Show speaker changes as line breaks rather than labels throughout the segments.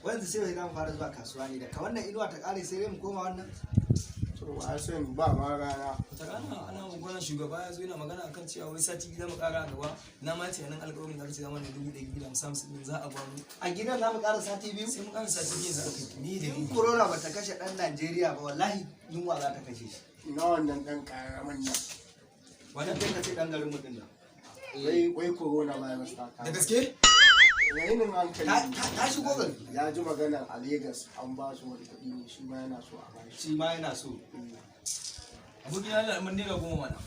wanda sai za mu fara zuwa kasuwa ne daga wannan inuwa ta kare sai mu koma wannan.
To a san ba ma rana.
Ta rana ana magana shugaba ya zo yana magana akan cewa wai sati biyu za mu ƙara gaba na ma ce nan alƙawarin da kace zama ne 150 za a ba mu.
A gidan za mu ƙara sati biyu?
Sai mu ƙara sati biyu za a kai ni da ni.
Corona ba ta kashe ɗan Najeriya ba wallahi yunwa za ta kashe shi.
Ina wannan ɗan ƙaramin nan.
Wannan kai ka ce ɗan garin mutum nan.
Wai corona virus ta
Da gaske?
Yayin hankali
ta shigo gari.
ya ji maganar a Lagos an ba su wani kuɗi ne shi ma yana so a bashi.
Shi ma yana so.
Abokin Allah mun dai ga goma mana.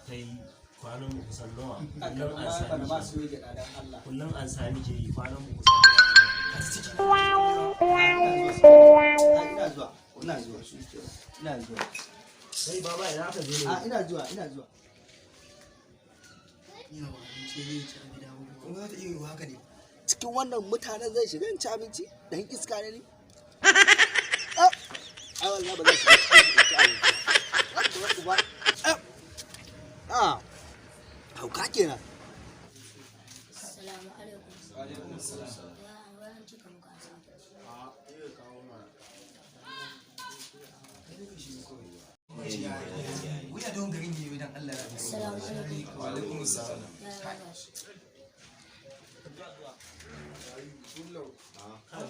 Kai kwanan mu kusan nawa?
Kullum an sami
Kullum an sami ke yi kwanan mu kusan nawa?
ina zuwa.
Kai baba ina ka je ne?
Ina zuwa.
Kuma za ta iya yiwu haka ne.
Cikin wannan mutanen zai shiga in ci abinci dan iska ne ni. Ai wallahi ba zai shiga cikin ci abinci. Ba. Hauka kenan.
Assalamu alaikum.
Wa alaikum assalam.
Wannan cika muka san.
Wuya don garin ne dan Allah ya.
Assalamu alaikum.
Wa alaikum assalam.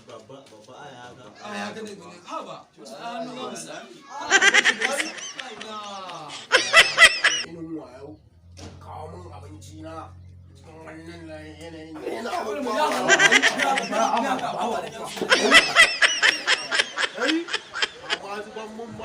Babba aya haka.
Ya ga ne gune. Ha ba. Hannu ga musa.
Inin wayo kawo min abinci na cikin wannan yanayin da yana amma zuban mun ba